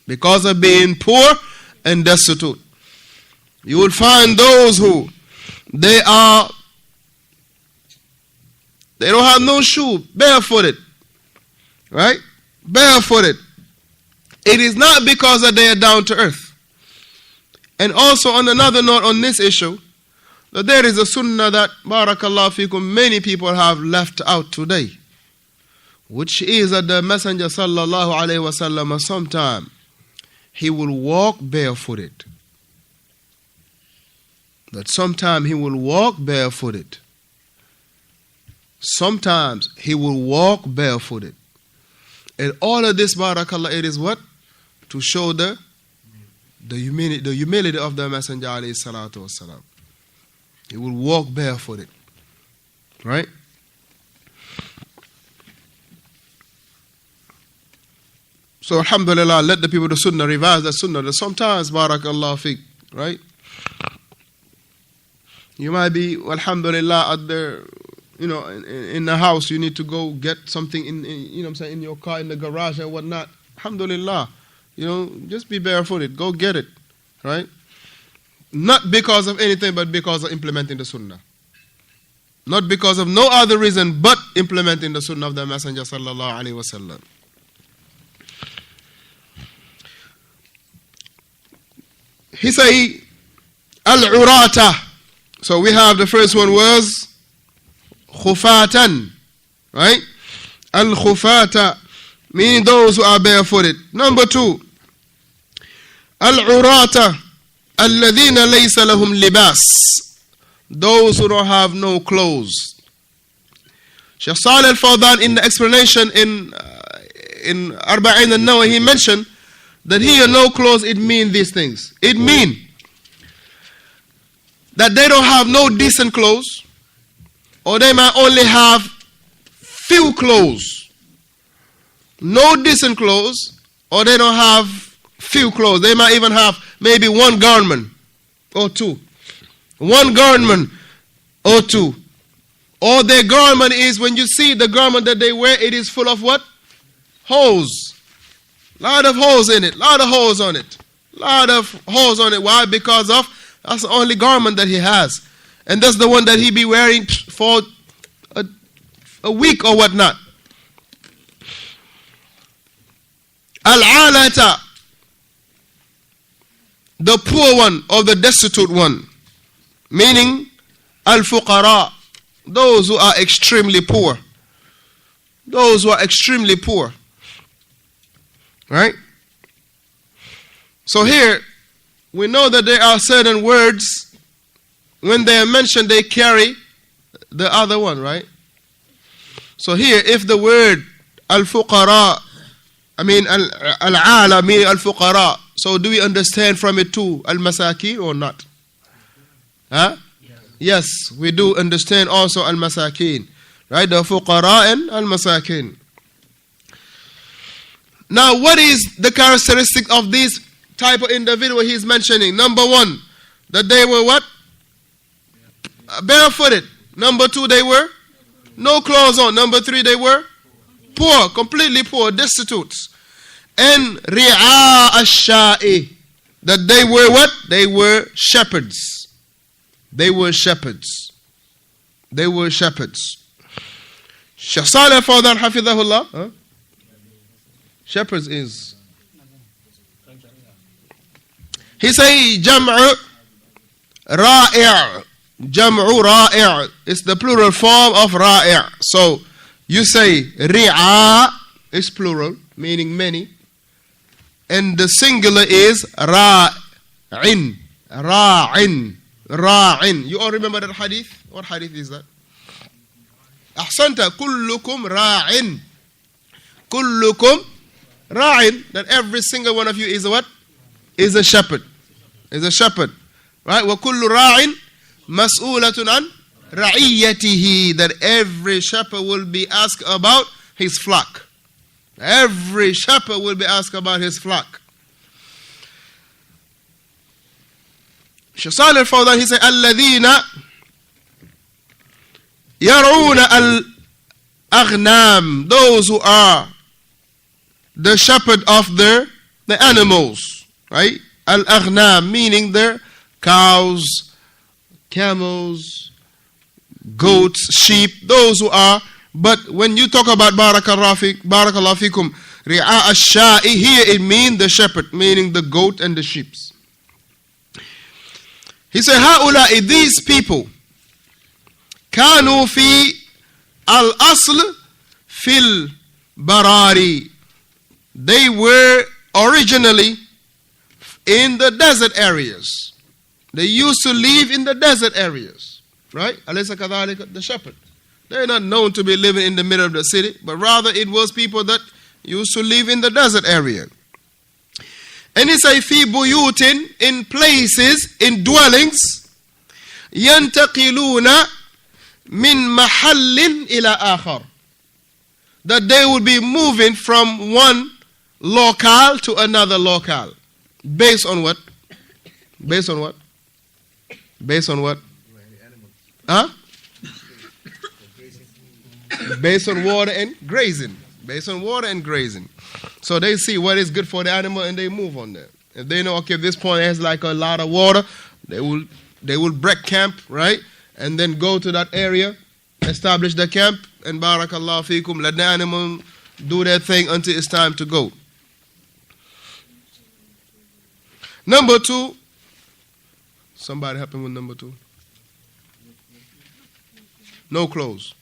because of being poor and destitute. You will find those who they don't have no shoe, barefooted, right? Barefooted. It is not because that they are down to earth. And also on another note on this issue, that there is a sunnah that, barakallahu fikum, many people have left out today, which is that the Messenger sallallahu alaihi wasallam sometime he will walk barefooted. That sometime he will walk barefooted. Sometimes he will walk barefooted. And all of this, barakallah, it is what? To show the humility of the Messenger alayhi salatu wasalam. He will walk barefooted. Right? So alhamdulillah, let the people of the sunnah revise the sunnah. That sometimes, barakallah fiqh, right? You might be, alhamdulillah, at the, in the house, you need to go get something in your car, in the garage and whatnot. Alhamdulillah, just be barefooted. Go get it, right? Not because of anything, but because of implementing the sunnah. Not because of no other reason, but implementing the sunnah of the Messenger sallallahu alaihi wasallam. He say, al-urata. So we have the first one was khufatan, right? Al-khufata, meaning those who are barefooted. Number 2, al-urata alladhina laysa lahum libas, those who don't have no clothes. Shaykh Salih al-Fawzan, in the explanation in Arba'in al-Nawawi, he mentioned that here no clothes, it means these things. It means that they don't have no decent clothes, or they might only have few clothes. No decent clothes, or they don't have few clothes. They might even have maybe one garment or two. One garment or two. Or their garment is, when you see the garment that they wear, it is full of what? Holes. Lot of holes in it. Lot of holes on it. Lot of holes on it. Why? Because of that's the only garment that he has. And that's the one that he be wearing for a week or whatnot. Al-alata, the poor one or the destitute one. Meaning, al-fuqara, those who are extremely poor. Those who are extremely poor. Right? So here, we know that there are certain words, when they are mentioned, they carry the other one, right? So here, if the word al-fuqara, al-ala meaning al-fuqara, so do we understand from it too al-masakin or not? Huh? Yes, we do understand also al-masakin, right? The fuqara and al-masakin. Now, what is the characteristic of this type of individual he's mentioning? Number 1, that they were what? Barefooted. Number 2, they were no clothes on. Number 3, they were poor, completely poor, destitute. And ri'a ash-sha'i, that they were what? They were shepherds. They were shepherds. They were shepherds. Shaykh Salih al-Fawzan hafidhahullah, shepherds is, he say jam'u ra'i'. Jam'u ra'i'. It's the plural form of ra'i'. So you say ri'a is plural, meaning many. And the singular is ra'in. Ra'in. Ra'in. You all remember that hadith? What hadith is that? Ahsanta, kullukum ra'in. Kullukum ra'in. That every single one of you is a what? Is a shepherd. Is a shepherd. Right? Wa kullu ra'in mas'ulatun an ra'iyyatihi. That every shepherd will be asked about his flock. Every shepherd will be asked about his flock. Shaykh Salih al-Fawzan, he said, alladhina yar'una al-aghnam, those who are the shepherd of their the animals, right? Al-aghnam, meaning their cows, camels, goats, sheep, those who are. But when you talk about barakallahu fikum, ri'a ash-sha'i, here it means the shepherd, meaning the goat and the sheep. He said, ha'ula'i, these people, kanu fi al-asl fil barari. They were originally in the desert areas. They used to live in the desert areas. Right? Alaysa kadhalika, the shepherd. They're not known to be living in the middle of the city, but rather it was people that used to live in the desert area. And he say, fi buyutin, in places, in dwellings, yantaqiluna min mahallin ila akhar. That they would be moving from one locale to another locale. Based on what? Based on what? Based on what? Huh? Based on water and grazing. Based on water and grazing. So they see what is good for the animal and they move on there. If they know, okay, this point has like a lot of water, they will break camp, right? And then go to that area, establish the camp, and barakallahu fikum, let the animal do their thing until it's time to go. Number 2. Somebody help him with number 2. No clothes.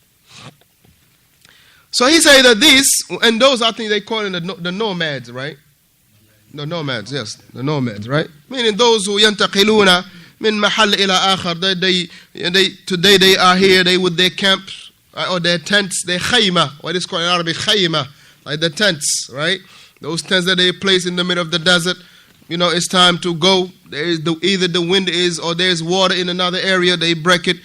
So he said that these, and those I think they call it the nomads, right? The nomads, yes, the nomads, right? Meaning those who yantaqiluna min mahal ila akhar. Today they are here, they with their camps, or their tents, their khayma, what is called in Arabic khayma, like the tents, right? Those tents that they place in the middle of the desert. You know, it's time to go. There is either the wind is or there's water in another area. They break it,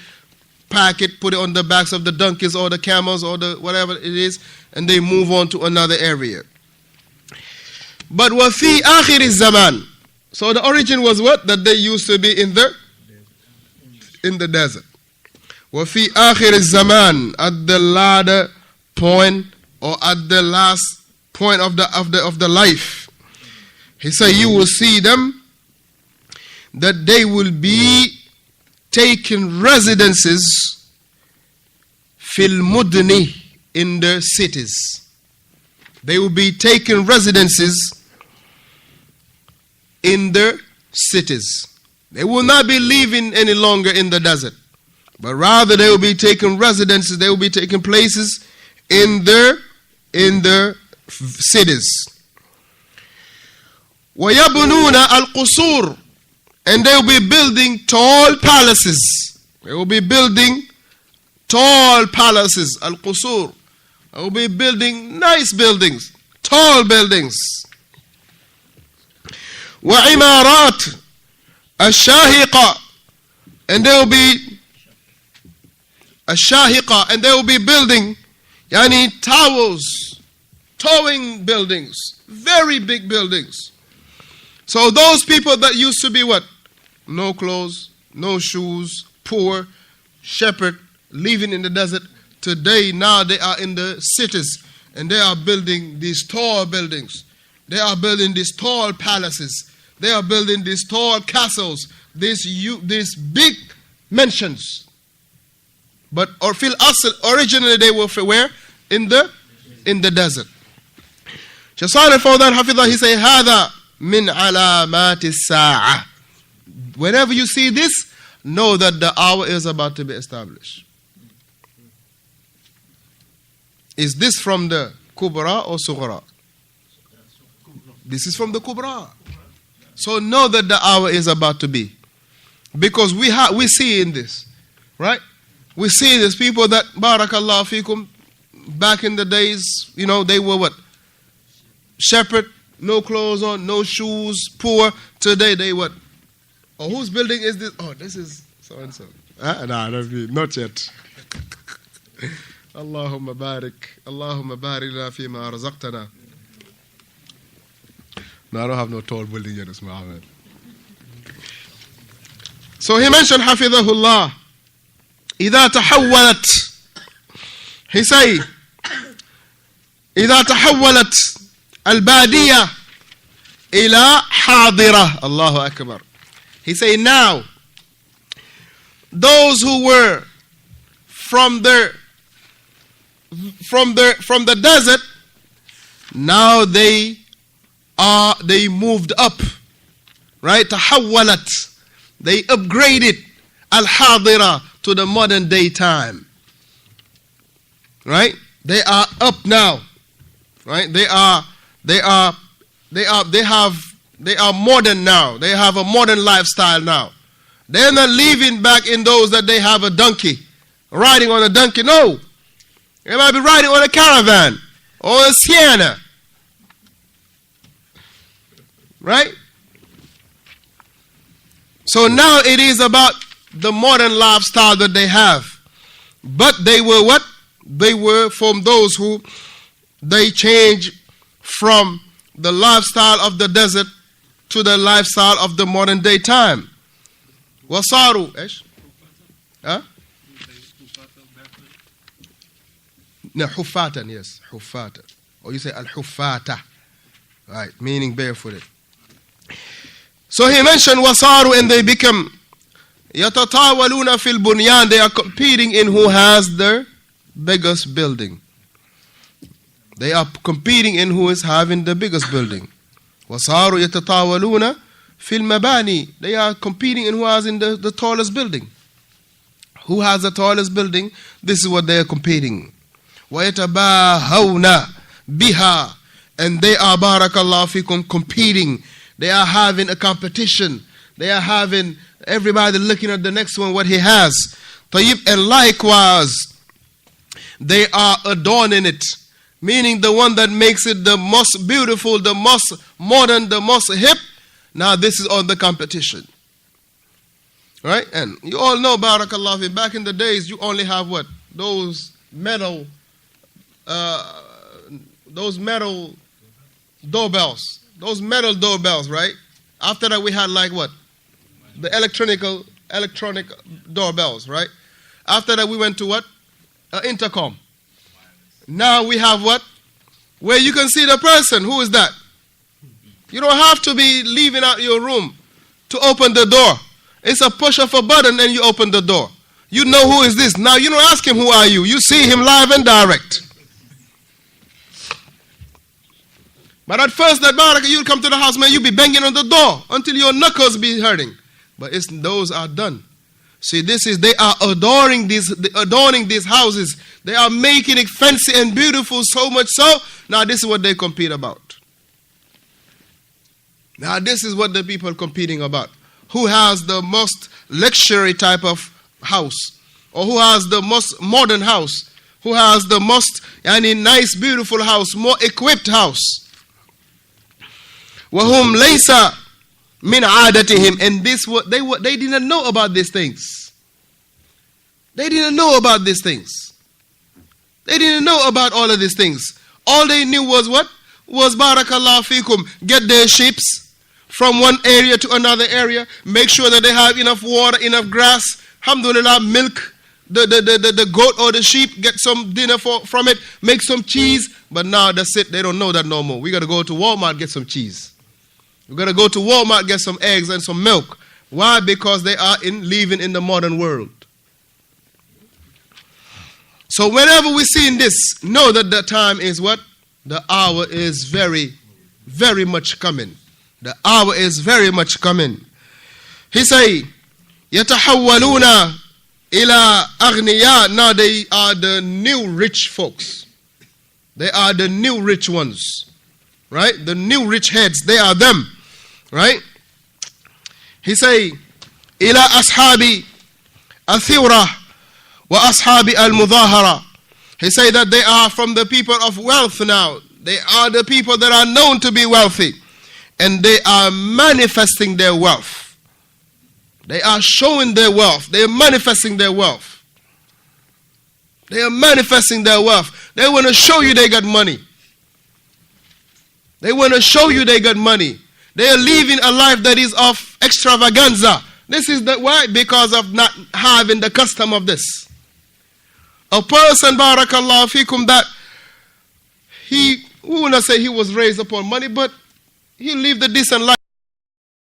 pack it, put it on the backs of the donkeys or the camels or the whatever it is, and they move on to another area. But wafi akhir zaman. So the origin was what? That they used to be in the desert. Wafi akhir zaman, at the latter point or at the last point of the life. He said, you will see them, that they will be taking residences fil mudni, in the cities. They will be taking residences in the cities. They will not be living any longer in the desert, but rather they will be taking residences, they will be taking places in the cities. وَيَبْنُونَ الْقُصُورِ, and they will be building tall palaces. They will be building tall palaces. Al-Qusur. They will be building nice buildings, tall buildings. وَعِمَارَاتِ الشَّاهِقَةِ, and they will be الشَّاهِقَةِ, and they will be building towers, towering buildings, very big buildings. So those people that used to be what? No clothes, no shoes, poor, shepherd, living in the desert. Today, now they are in the cities and they are building these tall buildings. They are building these tall palaces. They are building these tall castles, these big mansions. But originally they were where? In the desert. Shaykh al-Fawzan hafidhah, he say, هذا min alamati sa'a. Whenever you see this, know that the hour is about to be established. Is this from the Kubra or Sughra? This is from the Kubra. So know that the hour is about to be. Because we see in this, right? We see these people that, barakallahu fikum, back in the days, they were what? Shepherd, no clothes on, no shoes, poor. Today they what? Oh, whose building is this? Oh, this is so and so. No, not yet. Allahumma barik lana fima razaqtana. No, I don't have no tall building yet, it's Muhammad. So he mentioned hafidhahullah, إذا تحولت, he say, إذا تحولت البادية ila hadira. Allahu Akbar. He say now, those who were from the desert, now they moved up, right? Tahawwalat, they upgraded al-hadira to the modern day time, right? They are up now, right? They are modern now. They have a modern lifestyle now. They're not living back in those that they have a donkey, riding on a donkey. No, they might be riding on a caravan or a Sienna, right? So now it is about the modern lifestyle that they have. But they were what? They were from those who they changed from the lifestyle of the desert to the lifestyle of the modern day time. Wasaru, ايش؟ Huh? No, hufatan, yes, hufatan. Or you say al-hufata, right, meaning barefooted. So he mentioned wasaru, and they become yatatawaluna fil bunyan. They are competing in who has the biggest building. They are competing in who is having the biggest building. Wasaru yatatawaluna fil mabani. They are competing in who has in the tallest building. Who has the tallest building? This is what they are competing. وَيَتَبَاهَوْنَ biha, and they are, barakallahu fikum, competing. They are having a competition. They are having everybody looking at the next one, what he has. طيب, and likewise, they are adorning it, meaning the one that makes it the most beautiful, the most modern, the most hip. Now this is on the competition. Right? And you all know, barakallahu fi, back in the days, you only have what? Those metal doorbells. Those metal doorbells, right? After that we had like what? The electronic doorbells, right? After that we went to what? Intercom. Now we have what? Where you can see the person. Who is that? You don't have to be leaving out your room to open the door. It's a push of a button and you open the door. You know who is this. Now you don't ask him who are you. You see him live and direct. But at first, that barakah, you'll come to the house, man, you'll be banging on the door until your knuckles be hurting. But those are done. See, they are adorning these houses. They are making it fancy and beautiful, so much so. Now this is what they compete about. Now this is what the people are competing about. Who has the most luxury type of house? Or who has the most modern house? Who has the most nice, beautiful house, more equipped house? وَهُمْ لَيْسَ مِنْ عَادَتِهِمْ. And they didn't know about these things. They didn't know about these things. They didn't know about all of these things. All they knew was what? Was barakallahu fikum, get their sheep from one area to another area, make sure that they have enough water, enough grass, alhamdulillah, milk the goat or the sheep, get some dinner from it, make some cheese. But now that's it, they don't know that no more. We got to go to Walmart, get some cheese. We got to go to Walmart, get some eggs and some milk. Why? Because they are living in the modern world. So whenever we see in this, know that the time is what? The hour is very, very much coming. The hour is very much coming. He say, يَتَحَوَّلُونَ إِلَىٰ أَغْنِيَا. Now they are the new rich folks. They are the new rich ones. Right? The new rich heads. They are them. Right? He say, إِلَىٰ أَصْحَابِ الثِّوْرَةِ وَأَصْحَابِ الْمُظَاهَرَةِ. He say that they are from the people of wealth now. They are the people that are known to be wealthy. And they are manifesting their wealth. They are showing their wealth. They are manifesting their wealth. They are manifesting their wealth. They want to show you they got money. They want to show you they got money. They are living a life that is of extravaganza. This is why? Because of not having the custom of this. A person, barakallahu fikum, that we will not say he was raised upon money, but He'll live the decent life.